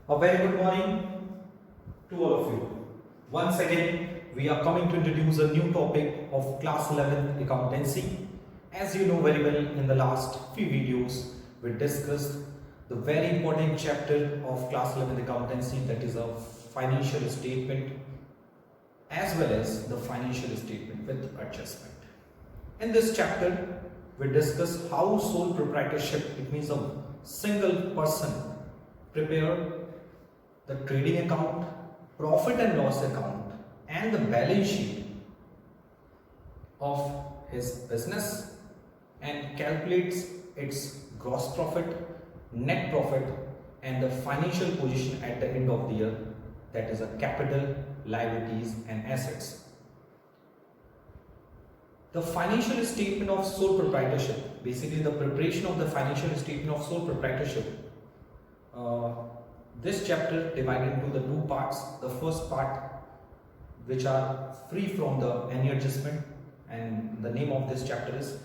A very good morning to all of you. Once again, we are coming to introduce a new topic of class 11 accountancy. As you know very well, in the last few videos, we discussed the very important chapter of class 11 accountancy, that is a financial statement as well as the financial statement with adjustment. In this chapter, we discuss how sole proprietorship, it means a single person, prepare the trading account, profit and loss account, and the balance sheet of his business and calculates its gross profit, net profit, and the financial position at the end of the year, that is a capital, liabilities, and assets. The financial statement of sole proprietorship, basically the preparation of the financial statement of sole proprietorship. This chapter divided into the two parts. The first part, which are free from the any adjustment, and the name of this chapter is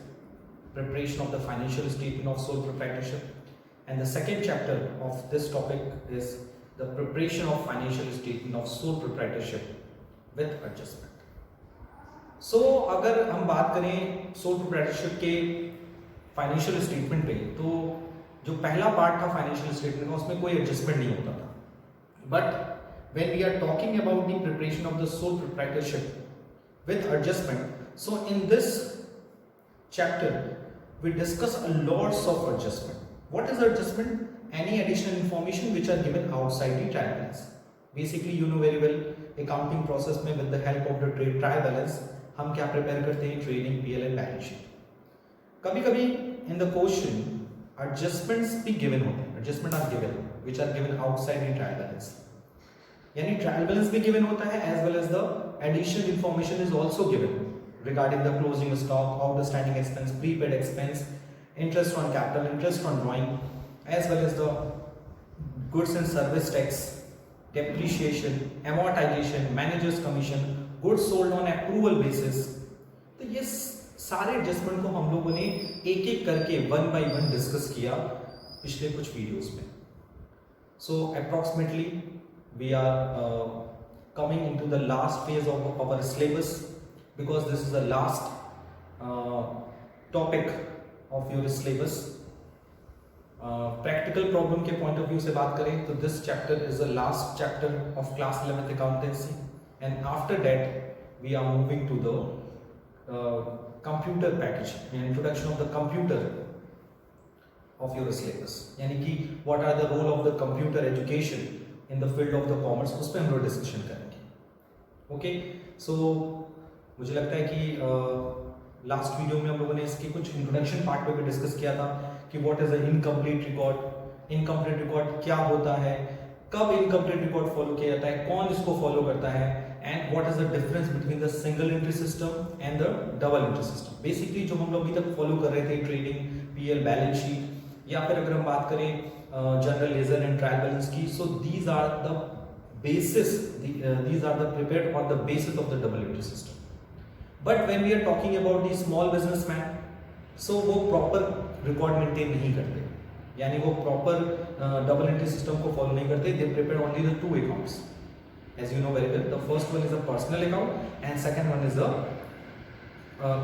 preparation of the financial statement of sole proprietorship. And the second chapter of this topic is the preparation of financial statement of sole proprietorship with adjustment. So अगर हम बात करें sole proprietorship के financial statement पे, तो जो पहला part था फाइनेंशियल स्टेटमेंट का, उसमें कोई एडजस्टमेंट नहीं होता था. But when we are talking about the preparation of the sole proprietorship with adjustment, so in this chapter we discuss a lots of adjustment. What is adjustment? Any additional information which are given outside the trial balance. Basically, you know very well, accounting process में with the help of the trade trial balance हम क्या prepare करते हैं? Trading PL and balance sheet. कभी कभी in the question adjustments भी given होते हैं. Adjustment are given which are given outside the trial balance. यानी ट्रायल बैलेंस भी गिवन होता है as well as the additional information is also given regarding the closing stock, outstanding expense, prepaid expense, interest on capital, interest on drawing, as well as the goods and service tax, depreciation, amortization, manager's commission, goods sold on approval basis. तो ये सारे adjustment को हम लोगों ने एक एक करके वन बाय वन डिस्कस किया पिछले कुछ वीडियोस में. So approximately we are coming into the last phase of our syllabus, because this is the last topic of your syllabus. Practical problem के point of view से बात करें तो this chapter is the last chapter of class 11th accountancy, and after that we are moving to the computer package, introduction of the computer of your syllabus. यानी कि what are the role of the computer education in the field of the commerce, उस पर हम लोग discussion करेंगे. Okay, सो मुझे लगता है कि लास्ट वीडियो में हम लोगों ने इसके कुछ इंट्रोडक्शन पार्ट पे भी डिस्कस किया था कि what is a incomplete record, incomplete record क्या होता है, कब इनकम्प्लीट रिकॉर्ड फॉलो किया जाता है, कौन इसको फॉलो करता है, and what is the difference between the single entry system and the double entry system. Basically जो हम लोग अभी तक फॉलो कर रहे थे ट्रेडिंग पीएल बैलेंस शीट, या फिर अगर हम बात करें general ledger and trial balance की, so these are the basis, these are the prepared on the basis of the double entry system. But when we are talking about the small businessman, so वो proper record maintain नहीं करते, यानी वो proper double entry system को follow नहीं करते. They prepare only the two accounts, as you know very well. The first one is a personal account and second one is the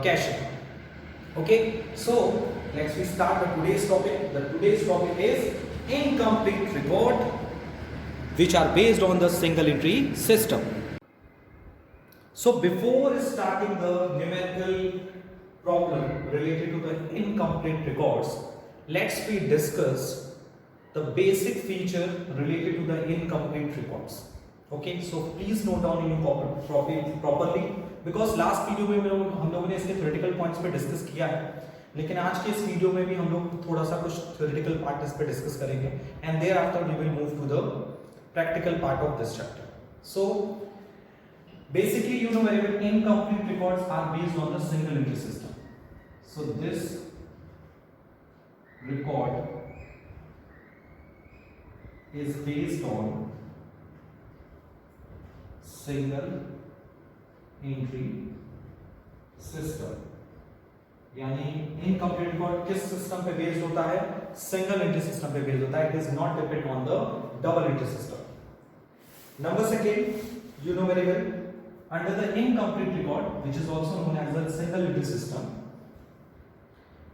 cash account. Okay, so let's we start the today's topic. The today's topic is incomplete record, which are based on the single entry system. So before starting the numerical problem related to the incomplete records, let's we discuss the basic feature related to the incomplete records. Okay, so please note down in your properly, because last video में हम लोगों ने इसके theoretical points पे discuss किया है, लेकिन आज के इस वीडियो में भी हम लोग थोड़ा सा कुछ theoretical part इस पे discuss करेंगे, and thereafter we will move to the practical part of this chapter. So basically, you know very well, incomplete records are based on the single entry system. So this record is based on single entry system. यानी incomplete record किस system पे based होता है? Single entry system पे based होता है, it is not depend on the double entry system. Number second, you know very well, under the incomplete record, which is also known as the single entry system,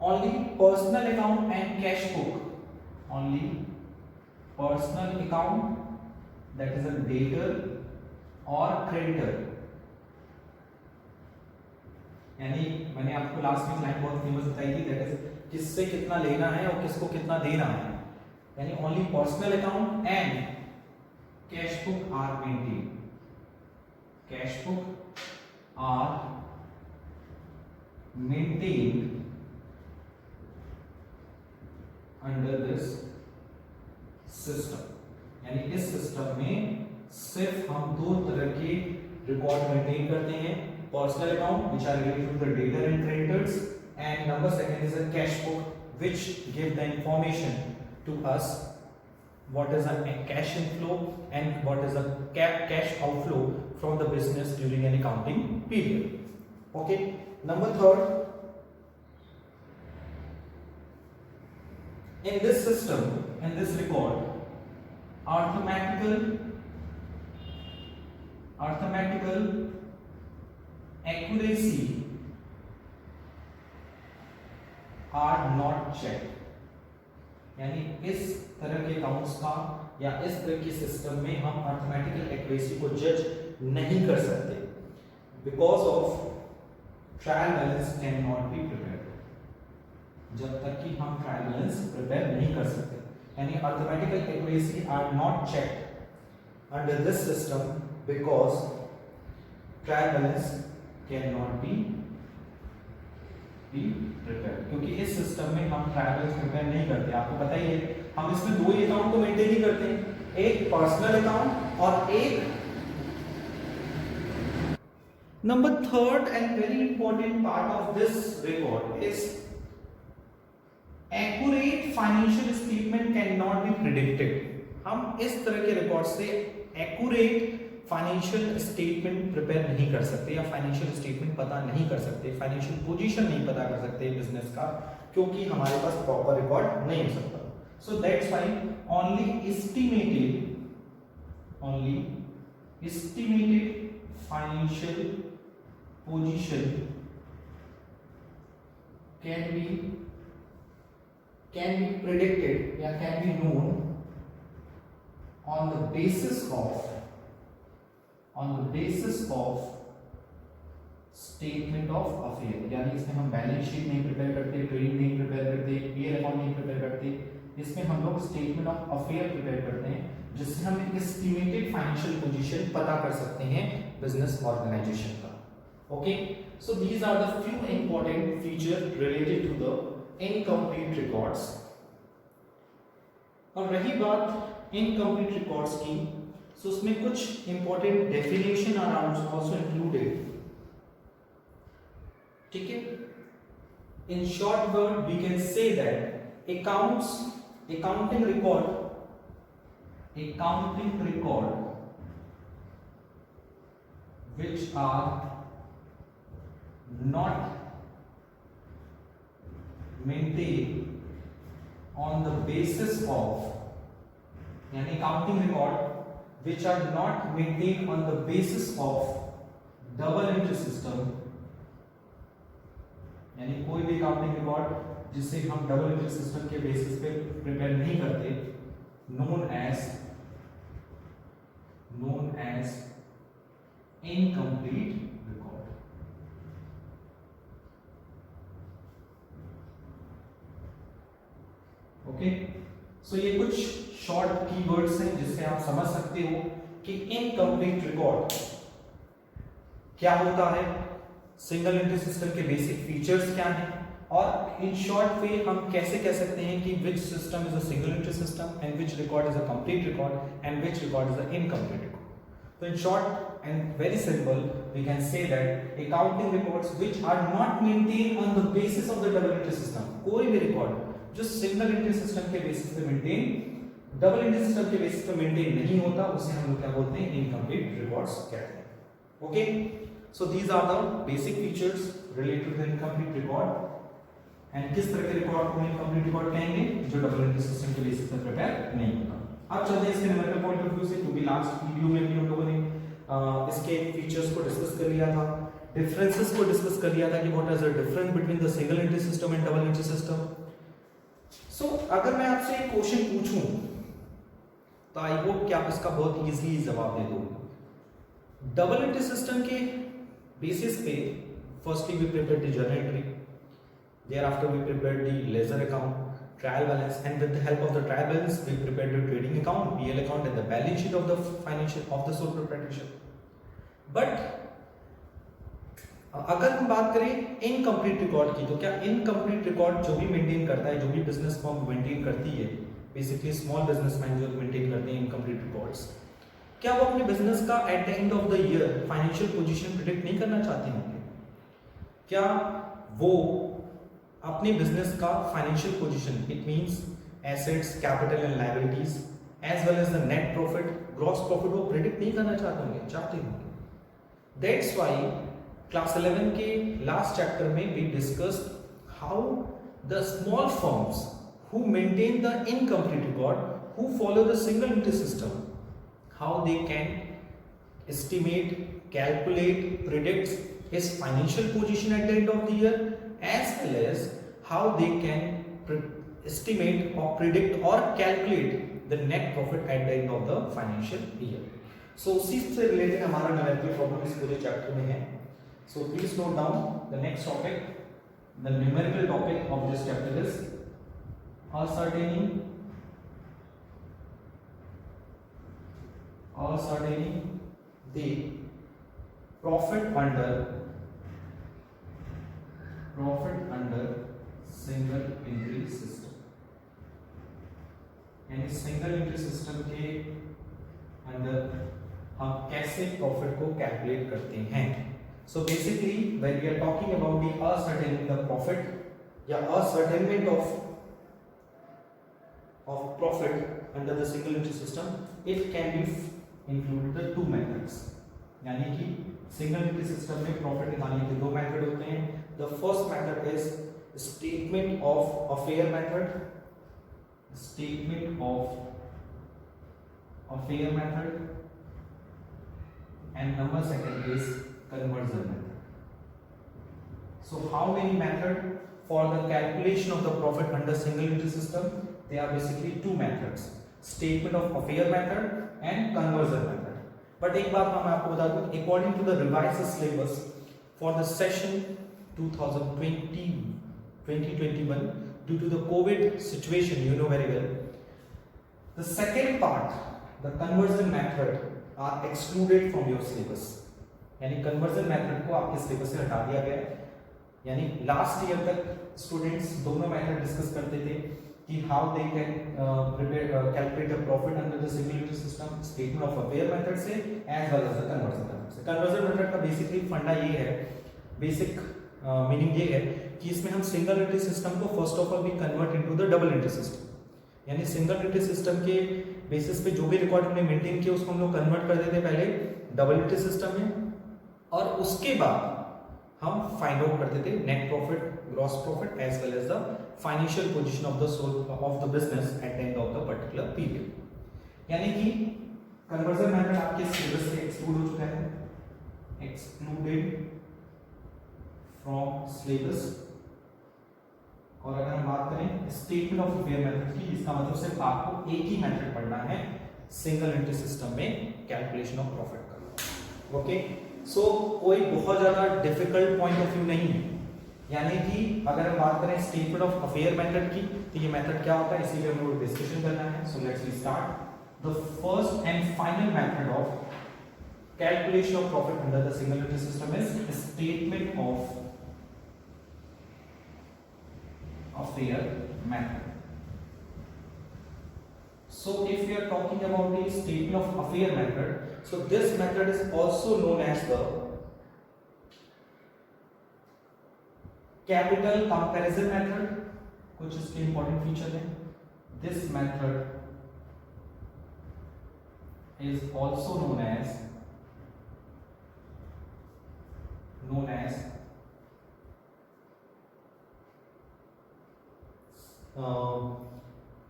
only personal account and cash book, only personal account, that is a debtor or creditor, यानी मैंने आपको last में line बहुत famous बताई थी, that is किससे कितना लेना है और किसको कितना देना है, यानी only personal account and cash book are maintain, cash book are maintained under this system, यानी इस सिस्टम में सिर्फ हम दो तरह के रिकॉर्ड मेंटेन करते हैं, personal account which are related to the debtor and creditors, and number second is a cash book which give the information to us what is a cash inflow and what is a cash outflow from the business during an accounting period. Okay, number third, in this system, in this record, arithmetical accuracy are not checked, यानी इस तरह के accounts का या इस तरह के system में हम अर्थमेटिकल एक्यूरेसी को जज नहीं कर सकते, because of trial balance can not be prepared, जब तक कि हम ट्रायल बैलेंस प्रिपेयर नहीं कर सकते, यानी arithmetical accuracy are not checked under this system because trial balance can not be prepare, क्योंकि इस सिस्टम में हम ट्रायल बैलेंस प्रिपेयर नहीं करते। आपको पता ही है हम इसमें दो ही अकाउंट को मेंटेन ही करते हैं, एक पर्सनल अकाउंट और एक number third and very important part of this record is accurate financial statement can not B predicted. हम इस तरह के रिकॉर्ड से एक्यूरेट फाइनेंशियल स्टेटमेंट प्रिपेयर नहीं कर सकते या फाइनेंशियल स्टेटमेंट पता नहीं कर सकते, फाइनेंशियल पोजीशन नहीं पता कर सकते बिजनेस का, क्योंकि हमारे पास प्रॉपर रिकॉर्ड नहीं हो सकता। So that's why only estimated financial position can be predicted या can be known on the basis of statement of affair, यानी इसमें हम बैलेंस शीट नहीं प्रिपेयर करते, ट्रेडिंग नहीं प्रिपेयर करते, पीएल अकाउंट नहीं प्रिपेयर करते, इसमें हम लोग स्टेटमेंट ऑफ अफेयर प्रिपेयर करते हैं, जिससे हम एक एस्टिमेटेड फाइनेंशियल पोजीशन पता कर सकते हैं बिजनेस ऑर्गेनाइजेशन का। Okay, so these are the few important feature related to the incomplete records. और रही बात इनकम्प्लीट रिकॉर्ड्स की, सो उसमें कुछ important definition are also included, ठीक है। In short word we can say that accounting record which are not maintained on the basis of, यानी accounting record which are not maintained on the basis of double entry system, यानी कोई भी accounting record जिसे हम double entry system के basis पे prepare नहीं करते, known as incomplete record। Okay, so ये कुछ शॉर्ट कीवर्ड्स हैं जिससे आप समझ सकते हो कि इनकम्प्लीट रिकॉर्ड क्या होता है, सिंगल एंट्री सिस्टम के बेसिक फीचर्स क्या हैं, और इन शॉर्ट वे हम कैसे कह सकते हैं कि which system is a single entry system and which record is a complete record and which record is a incomplete record. तो in short and very simple we can say that accounting records which are not maintain on the basis of the double entry system, कोई भी record जो single entry system के basis पे maintain double entry system के basis पे maintain नहीं होता, उसे हम लोग क्या बोलते हैं, इनकम्प्लीट रिकॉर्ड्स कहते हैं। Okay, so these are the basic features related to the incomplete record, and किस तरह के रिकॉर्ड को इनकम्प्लीट रिकॉर्ड कहेंगे, जो डबल एंट्री सिस्टम के बेसिस पर प्रिपेयर नहीं होता। अब चलते हैं इसके न्यूमेरिकल पॉइंट ऑफ व्यू से, क्योंकि लास्ट वीडियो में भी हम लोगों ने इसके फीचर्स को डिस्कस कर लिया था, डिफरेंसेस को डिस्कस कर लिया था कि what is the difference between the single entry system and double entry system. So अगर मैं आपसे एक क्वेश्चन पूछूं तो आई होप कि आप इसका बहुत इजीली जवाब दे दोगे। डबल एंट्री सिस्टम के बेसिस पे firstly we prepare the journal entry, thereafter we prepared the ledger account, trial balance, and with the help of the trial balance we prepared the trading account, PL account, and the balance sheet of the financial of the sole proprietorship। but अगर हम बात करें incomplete record की, तो क्या incomplete record जो भी maintain करता है, जो भी बिजनेस फर्म मेंटेन करती है, बेसिकली स्मॉल बिजनेसमैन जो मेंटेन करते हैं इनकम्प्लीट रिकॉर्ड्स, क्या वो अपने बिजनेस का at the end of the year financial position predict नहीं करना चाहते होंगे? क्या वो अपने बिजनेस का financial position, it means assets, capital and liabilities as well as the net profit, gross profit, वो प्रिडिक्ट नहीं करना चाहते होंगे? चाहते होंगे। दैट्स व्हाई क्लास 11 के लास्ट चैप्टर में we discussed how the small firms who maintain the incomplete record, who follow the single entry system, how they can estimate, calculate, predict his financial position at the end of the year, as well as how they can estimate or predict or calculate the net profit at the end of the financial year। so उसी से related हमारा numerical problem इस पूरे chapter में है। so please note down the next topic, the numerical topic of this chapter is ascertaining the profit under single entry system, यानी single entry system के अंदर हम कैसे प्रॉफिट को कैलकुलेट करते हैं। So basically when we are talking about the ascertaining the profit या ascertainment of profit under the single entry system, it can be include the two methods, यानी कि सिंगल एंट्री सिस्टम में profit निकालने के दो method होते हैं। The first method is statement of affair method, and number second is conversion method। so how many method for the calculation of the profit under single entry system? There are basically two methods, statement of affair method and conversion method। but एक बात मैं आपको बता दूं, according to the revised syllabus for the session 2021 due to the COVID situation, you know very well, the second part, the conversion method are excluded from your syllabus। यानी conversion method को आपके syllabus से हटा दिया गया है। यानी last year तक स्टूडेंट्स दोनों मेथड डिस्कस करते थे कि how they can calculate the profit under the single entry system, statement of affair method से as well as the conversion method से। कन्वर्जन मेथड का बेसिकली फंडा ये है, बेसिक मीनिंग ये है कि इसमें हम सिंगल एंट्री सिस्टम को first of all we convert into the double entry system, यानी सिंगल एंट्री सिस्टम के बेसिस पे जो भी रिकॉर्ड हमने मेंटेन किया उसको हम लोग कन्वर्ट कर देते पहले डबल एंट्री सिस्टम में, और उसके बाद हम फाइंड आउट करते थे net profit, gross profit as well as the financial position of the sole of the business at the end of the particular period. यानी कि कन्वर्जन मेथड आपके सिलेबस से एक्सक्लूड हो चुका है, एक्सक्लूडेड फ्रॉम सिलेबस। और अगर हम बात करें स्टेटमेंट ऑफ अफेयर मेथड की, इसका मतलब सिर्फ आपको एक ही मेथड पढ़ना है सिंगल एंट्री सिस्टम में कैलकुलेशन ऑफ प्रॉफिट का। ओके, सो कोई बहुत ज्यादा डिफिकल्ट पॉइंट ऑफ व्यू नहीं है। यानी कि अगर हम बात करें स्टेटमेंट ऑफ अफेयर मेथड की, तो ये मेथड क्या होता है, इसी पे हम लोग डिस्कशन करना है। So let's start the first and final method of calculation of profit under the single entry system is statement of affair method। so if we are talking about the statement of affair method, so this method is also known as the capital comparison method। कुछ इसके important feature हैं। this method is also known as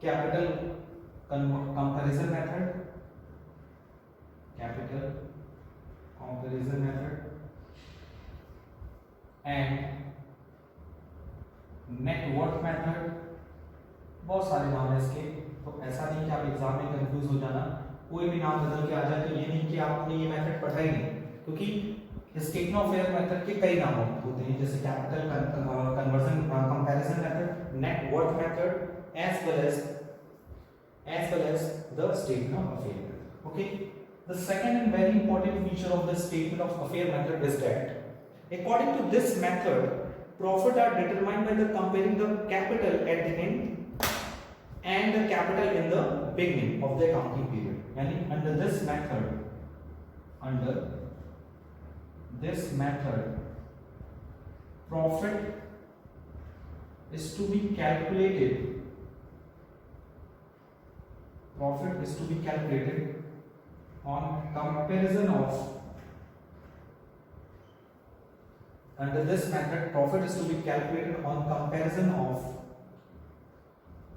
capital comparison method, capital comparison method and network method, बहुत सारे नाम है इसके, तो ऐसा नहीं कि आप एग्जाम में कंफ्यूज हो जाना, कोई भी नाम बदल के आ जाए तो ये नहीं कि आपने ये मेथड पढ़ा ही नहीं, क्योंकि स्टेटमेंट ऑफ फेयर मेथड के कई नाम होते हैं, जैसे capital conversion comparison method, network method, as well as the statement of affair method. Okay, the second and very important feature of the statement of affair method is that according to this method profit are determined by the comparing the capital at the end and the capital in the beginning of the accounting period. Yani under this method profit is to be calculated on comparison of under this method profit is to be calculated on comparison of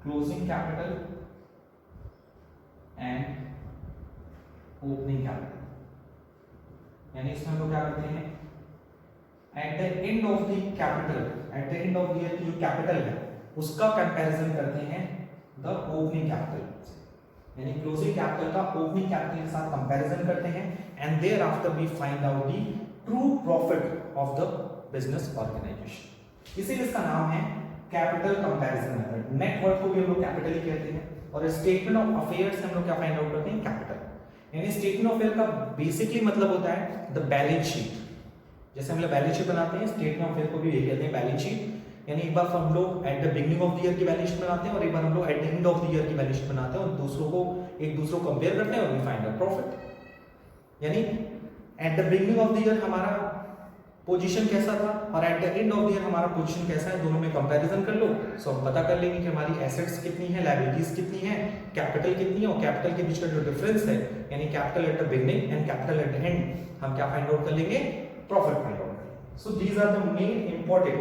closing capital and opening capital. यानी इसमें हम लोग क्या करते हैं, at the end of the capital, at the end of the जो capital है उसका कंपैरिजन करते हैं द ओपनिंग कैपिटल, यानी क्लोजिंग कैपिटल का ओपनिंग कैपिटल के साथ कंपैरिजन करते हैं and thereafter we find out the true profit of the business organization. इसीलिए इसका नाम है कैपिटल कंपैरिजन मेथड. नेटवर्क को भी हम लोग कैपिटल ही कहते हैं और स्टेटमेंट ऑफ अफेयर्स हम लोग क्या फाइंड आउट करते हैं, कैपिटल. यानी स्टेटमेंट ऑफ अफेयर का बेसिकली मतलब होता है द बैलेंस शीट. जैसे हम लोग बैलेंस शीट बनाते हैं, स्टेटमेंट ऑफ अफेयर को भी यही कहते हैं बैलेंस शीट. यानी एक बार हम लोग at the beginning of the year की बैलेंस शीट बनाते हैं और एक बार हम लोग eight the end of the year की बैलेंस शीट बनाते हैं और एक दूसरों को कंपेयर करते हैं और वी फाइंड आउट प्रॉफिट. यानी at the beginning of the year हमारा पोजीशन कैसा था और eight the end of the year हमारा पोजीशन कैसा है, दोनों में कंपैरिजन कर लो, सो हम पता कर लेंगे कि हमारी एसेट्स कितनी है, लायबिलिटीज कितनी है, कैपिटल कितनी है, और कैपिटल के बीच का जो डिफरेंस है यानी capital at the beginning and capital at the and, हम क्या फाइंड आउट कर लेंगे, प्रॉफिट फाइंड आउट करेंगे. So these are the main important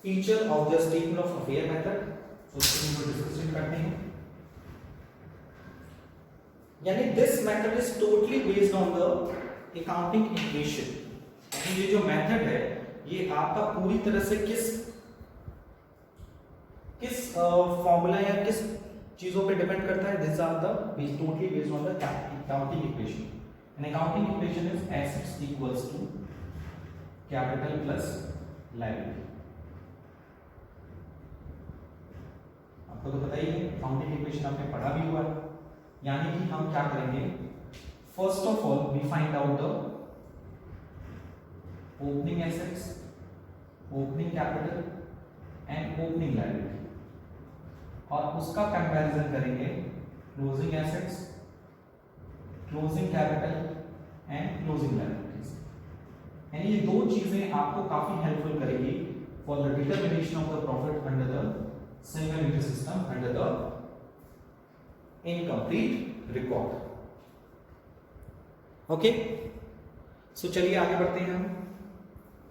feature of the statement of affair method. So इसको डिस्कशन करते हैं. यानी this method is totally based on the accounting equation. ये जो मेथड है ये आपका पूरी तरह से किस फॉर्मूला या किस चीजों पे डिपेंड करता है. This are the totally based on the accounting equation. An accounting equation is assets equals to capital plus liability. आपको तो पता ही है, अकाउंटिंग इक्वेशन आपने पढ़ा भी हुआ है. यानी कि हम क्या करेंगे, first of all we find out the opening assets, opening capital and opening liability और उसका कंपैरिजन करेंगे closing assets, closing capital and closing liabilities. यानी ये दो चीजें आपको काफी हेल्पफुल करेगी for the determination of the profit under the single entry system under the incomplete record. Okay, so चलिए आगे बढ़ते हैं. हम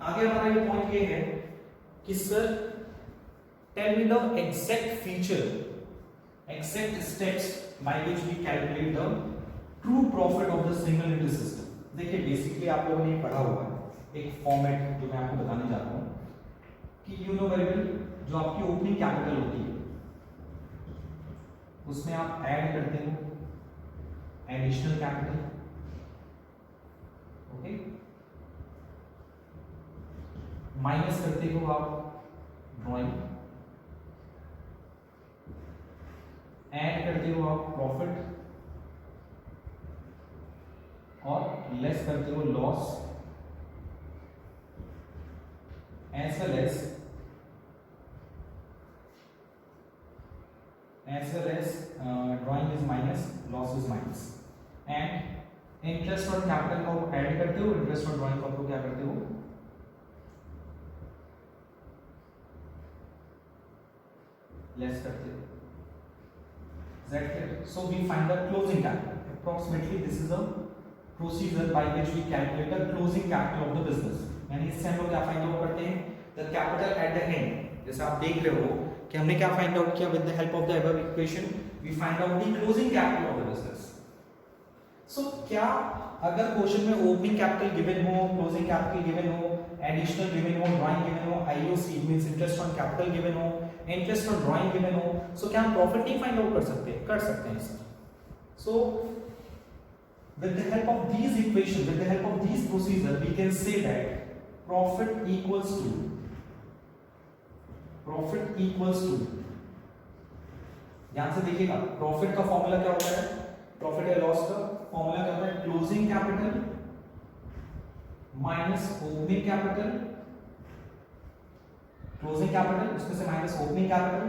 आगे हमारा ये पॉइंट ये है कि sir tell me the exact feature, exact steps by which we calculate the true profit of the single entry system. देखिए बेसिकली आप लोगों ने पढ़ा हुआ है एक फॉर्मेट जो मैं आपको बताने जा रहा हूं कि यू नो वेरी वेल, जो आपकी ओपनिंग कैपिटल होती है उसमें आप ऐड करते हो एडिशनल कैपिटल. ओके, माइनस करते हो आप ड्रॉइंग, ऐड करते हो आप प्रॉफिट और लेस करते हो loss, as well as drawing is minus, loss is minus. And interest और कैपिटल को ऐड करते हो, इंटरेस्ट और ड्रॉइंग को क्या करते हो, लेस करते हो. So we find the closing capital. Approximately this is a procedure by which we calculate the closing capital of the business. यानी इससे हम लोग क्या फाइंड आउट करते हैं, the capital at the end, जैसे आप देख रहे हो कि हमने क्या फाइंड आउट किया with the help of the above equation, we find out the closing capital of the business. So क्या अगर क्वेश्चन में ओपनिंग कैपिटल गिवन हो, क्लोजिंग कैपिटल गिवन हो, एडिशनल गिवन हो, ड्राइंग गिवन हो, IOC means interest on capital given हो, interest on drawing given हो, so क्या हम प्रॉफिट नहीं फाइंड आउट कर सकते? कर सकते हैं sir. So with the help of these equations, with the help of these procedure, we can say that profit equals to, ध्यान से देखिएगा, प्रॉफिट का फॉर्मूला क्या होता है, प्रॉफिट या लॉस का फॉर्मूला क्या होता है, closing capital minus opening capital, closing capital उसमें से minus opening capital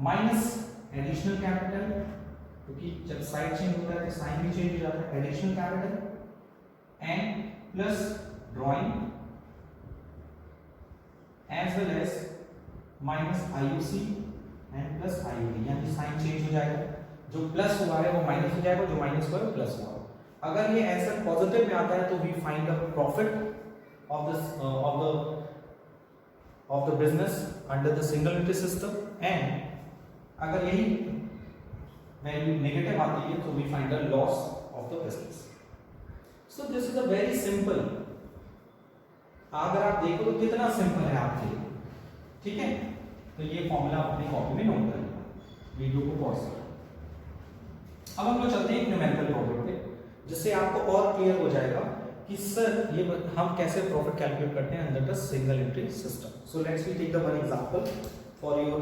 minus additional capital, क्योंकि जब साइड चेंज होता है तो साइन भी चेंज हो जाता है, additional capital and plus drawing as well as minus IOC and plus IOD, यानी साइन चेंज हो जाएगा, जो प्लस हुआ है वो माइनस हो जाएगा, जो माइनस हुआ है वो प्लस हुआ है। अगर ये ऐसा पॉजिटिव में आता है तो we find the profit of the business under the single entry system, and अगर यही वैल्यू नेगेटिव आती है तो we find the loss of the business. So this is a very simple, अगर आप देखो तो कितना सिंपल है आपके लिए, ठीक है। तो ये फॉर्मूला अपनी कॉपी में नोट करें, वीडियो को पॉज करें। अब हम लोग चलते हैं न्यूमेरिकल प्रॉब्लम पे, जिससे आपको और क्लियर हो जाएगा कि सर ये हम कैसे प्रॉफिट कैलकुलेट करते हैं under the single entry system. So let's we take the one example for your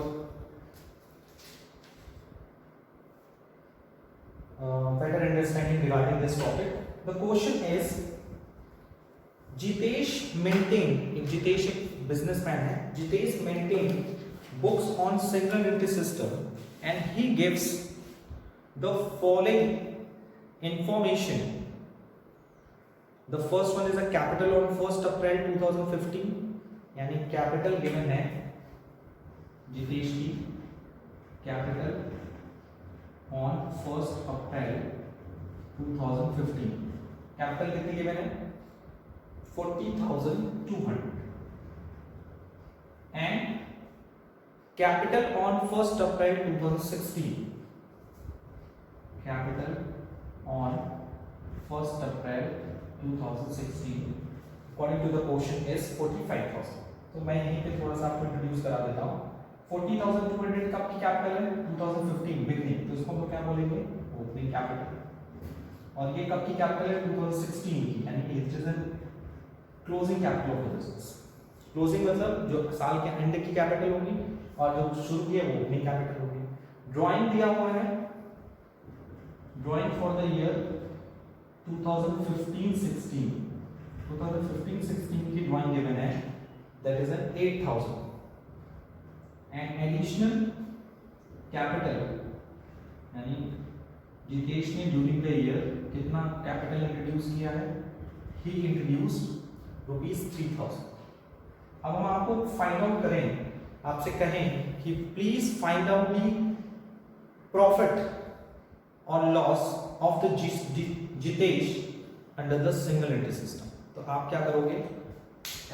better understanding regarding this topic. The question is, Jitesh maintained, Jitesh एक businessman है, Jitesh maintained books on single entry system and he gives the following information. The first one is a capital on 1st April 2015, यानी capital given है Jitesh की, capital on 1st April 2015, capital कितनी given है 40,200, and capital on 1st April 2016, capital on 1st April 2016 according to the question is 45,000। तो मैं यहीं पे थोड़ा सा आपको इंट्रोड्यूस करा देता हूँ। 40,200 कब की कैपिटल है 2015 बिगनिंग, तो इसको हम क्या बोलेंगे ओपनिंग कैपिटल, और ये कब की कैपिटल है 2016 की, यानी कि it is an closing capital of the business. Closing मतलब जो साल के एंड की कैपिटल होगी और जो शुरू की है वो ओपनिंग कैपिटल होगी। ड्राइंग दिया हुआ है, ड्राइंग फॉर द ईयर 2015-16, 2015-16 की ड्राइंग गिवन है, that is an 8,000, and additional capital यानी जितेश ने ड्यूरिंग द ईयर कितना कैपिटल इंट्रोड्यूस किया है, ही इंट्रोड्यूस्ड ₹3,000। अब हम आपको फाइंड आउट करें, आपसे कहें कि please find out the profit और loss of the Jitesh under the single entry system, तो आप क्या करोगे?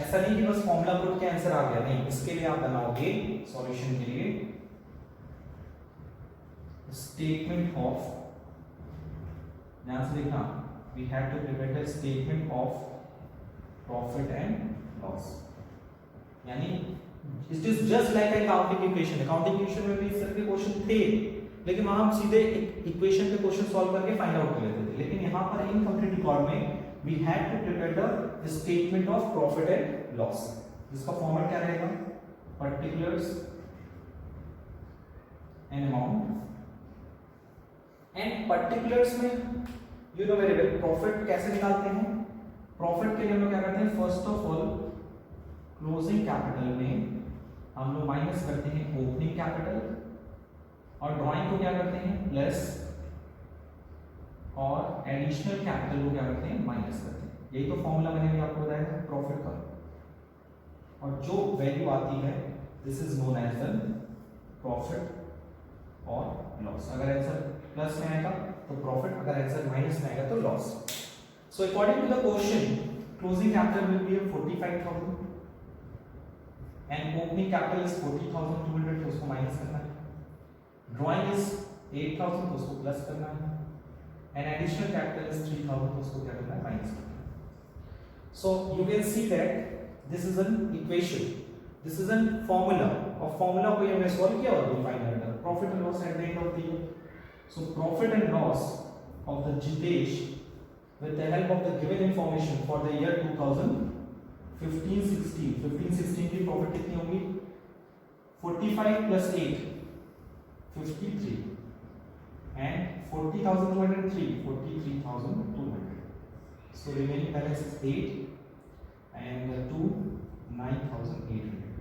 ऐसा नहीं कि बस फॉर्मूला पुट के आंसर आ गया, नहीं, इसके लिए आप बनाओगे सॉल्यूशन के लिए स्टेटमेंट ऑफ, ध्यान से देखना, we have to prepare the statement of profit and loss, यानी it is just like accounting equation. Accounting equation में भी इस तरह के क्वेश्चन थे, लेकिन वहां हम सीधे इक्वेशन पे क्वेश्चन सॉल्व करके फाइंड आउट कर लेते थे, लेकिन यहाँ पर इनकम्प्लीट रिकॉर्ड में we had to prepare the statement of profit and loss, जिसका फॉर्मेट क्या रहेगा, particulars and amount, and particulars में you know very well profit कैसे निकालते हैं। प्रॉफिट के लिए हम लोग क्या करते हैं, first of all closing capital में हम लोग माइनस करते हैं ओपनिंग कैपिटल, और ड्राइंग को क्या करते हैं प्लस, और एडिशनल कैपिटल को क्या करते हैं माइनस करते हैं। यही तो फॉर्मूला मैंने भी आपको बताया था प्रॉफिट का, और जो वैल्यू आती है this is known as the profit और लॉस। अगर आंसर प्लस में आएगा तो प्रॉफिट, अगर आंसर माइनस में आएगा तो loss. So according to the question closing capital will be 45,000 and opening capital is 40,200 तो उसको माइनस करना है, ड्राइंग इज 8,000 तो उसको प्लस करना है, एंड एडिशनल कैपिटल इज 3,000 तो उसको क्या करना है, माइनस करना है. So you can see that this is an equation, this is an formula, और फॉर्मूला को हमने सॉल्व किया और find out profit and loss eight the end of the year. So profit and loss of the Jitesh with the help of the given information for the year 2015-16. 15-16 की profit कितनी होगी, 45 plus 8 53 and 40,203 43,200. So remaining balance is 8 and 2 9,800.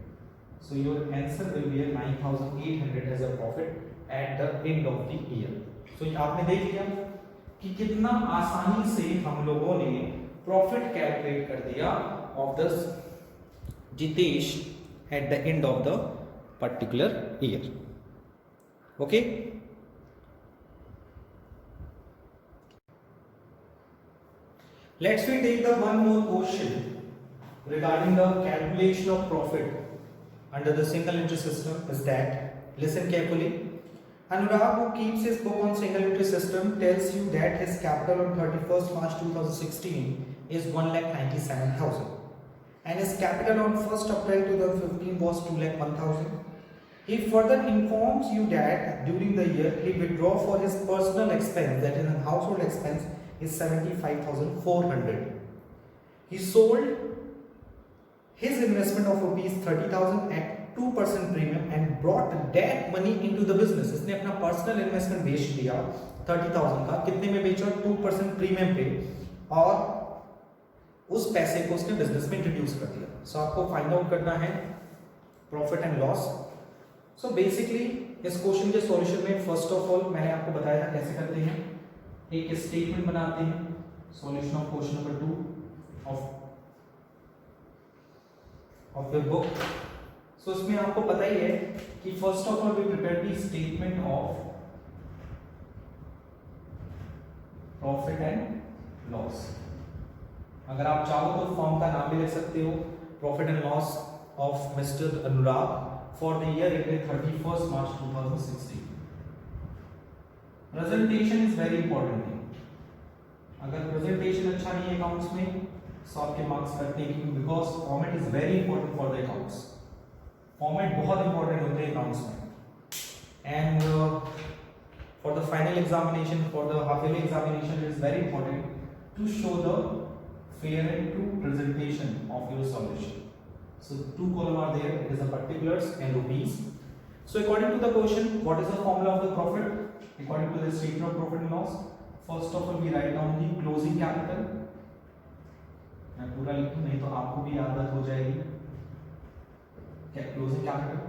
So your answer will be a 9,800 as a profit at the end of the year. So आपने देख लिया कि कितना आसानी से हम लोगों ने प्रॉफिट कैलकुलेट कर दिया of the Jitesh at the end of the particular year. Okay, let's we take the one more question regarding the calculation of profit under the single entry system. Is that, listen carefully. Anurag, who keeps his book on single entry system, tells you that his capital on 31st March 2016 is 1,97,000 and his capital on 1st April 2015 was 2,01,000. He further informs you that during the year he withdraw for his personal expense, that is a household expense, is 75,400. He sold his investment of rupees 30,000 at 2% premium and brought that money into the business. इसने अपना personal investment बेच दिया 30,000 का, कितने में बेचा, 2% premium पे, और उस पैसे को उसने बिजनेस में इंट्रोड्यूस कर दिया. सो आपको फाइंड आउट करना है profit and loss. So basically इस क्वेश्चन के सॉल्यूशन में फर्स्ट ऑफ ऑल मैंने आपको बताया था कैसे करते हैं. एक स्टेटमेंट बनाते हैं, solution of question number 2 of the book. So इसमें आपको पता ही है कि first of all we prepare the statement of profit and loss. अगर आप चाहो तो फॉर्म का नाम भी लिख सकते हो, profit and loss of mister Anurag for the year ended 31st March 2016. Presentation is very important. अगर प्रेजेंटेशन अच्छा नहीं है अकाउंट्स में तो आपके मार्क्स कटने की, because format is very important for the accounts. Format बहुत इंपॉर्टेंट होते हैं अकाउंट्स में. And for the final examination, for the half yearly examination, it is very important to show the fair and true presentation of your solution. So two column are there, it is the particulars and rupees. So according to the question, what is the formula of the profit? According to the statement of profit and loss, first of all we write down the closing capital. मैं पूरा लिखूं नहीं तो आपको भी आदत हो जाएगी. Closing capital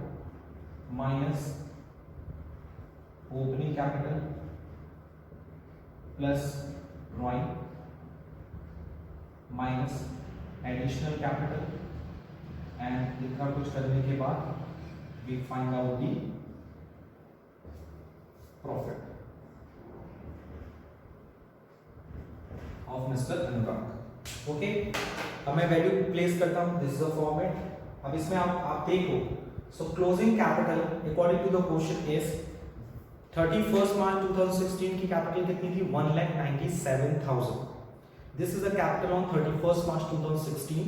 minus opening capital plus drawing minus additional capital and इतना कुछ करने के बाद we find out the profit of mister Anurag. Okay, अब मैं वैल्यू प्लेस करता हूं. This is a format. अब इसमें आप देखो. So closing capital according to the question is 31st March 2016 की कैपिटल कितनी थी, 1,97,000. This is a capital on 31st March 2016.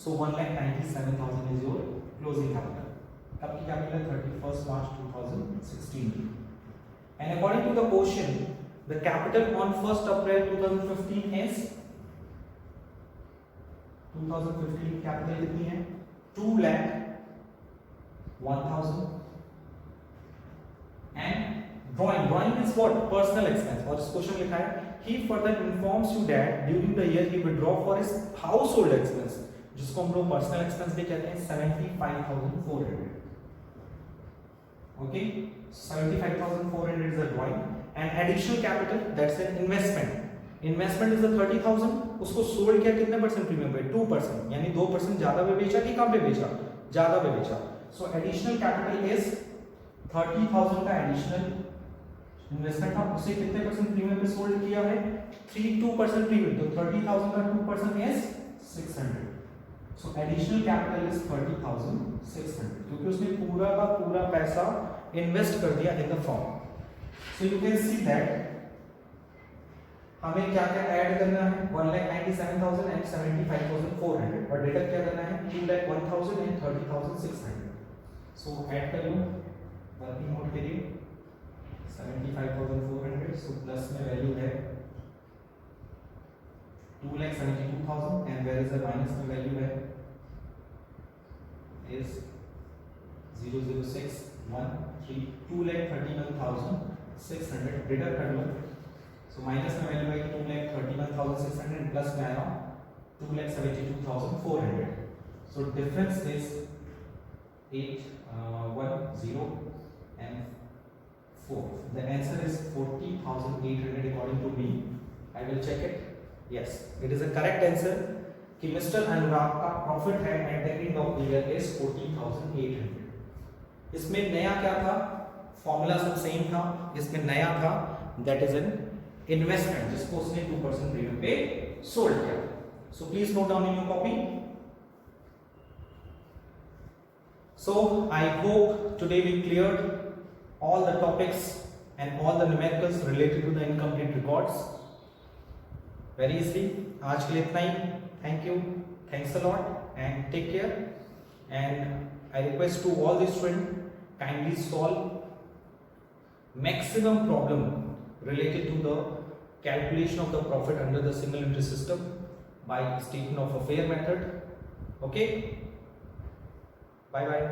So 1,97,000 is your closing capital. कब की capital, 31st March 2016. And according to the question, the capital on 1st April 2015 is 2015 capital कितनी है, 2,01,000. And drawing is what, personal expense. और इस question लिखा है he further informs you that during the year he withdraw for his household expense, जिसको हम लोग personal expense भी कहते हैं, 75,400. Okay, 75,400 is the drawing and additional capital that's an investment. Investment is the 30,000. उसको सोल्ड किया कितने परसेंट प्रीमियम पे, 2%, यानी 2% ज्यादा पे बेचा कि कम पे बेचा, ज्यादा पे बेचा. सो एडिशनल कैपिटल इज 30,000 का एडिशनल इन्वेस्टमेंट था, उसे कितने परसेंट प्रीमियम पे सोल्ड किया है, 2% प्रीमियम. तो 30,000 का 2% is 600. So additional capital is 30,600 क्योंकि उसने पूरा का पूरा पैसा इन्वेस्ट कर दिया in the form. So you can see that हमें क्या क्या ऐड करना है 1,97,000 एंड 75,400 और डिडक्ट क्या करना है 2,01,000 एंड 30,600. सो ऐड कर लो वर्किंग नोट के लिए 75,400. सो प्लस में वैल्यू है 2,72,000 and where is the minus में वैल्यू है is 00613 2,31,600 डिडक्ट कर लो. सो माइनस में वैल्यू है 2,31,600 प्लस में आया 2,72,400. So difference is 810 and 4. The answer is 40,800 according to me. I will check it. Yes, it is a correct answer. कि mister अनुराग का प्रॉफिट है eight the end of the year is 14,800. इसमें नया क्या था, फॉर्मूला सब सेम था, इसमें नया था दैट इज एन इन्वेस्टमेंट जिसको उसने 2% प्रीमियम पे सोल्ड किया. So please note down in your copy. So I hope today we cleared all the topics and all the numericals related to the incomplete records very easily. आज के लिए इतना ही. Thank you, thanks a lot and take care. And I request to all the students kindly solve maximum problem related to the calculation of the profit under the single entry system by statement of a fair method. Okay, bye bye.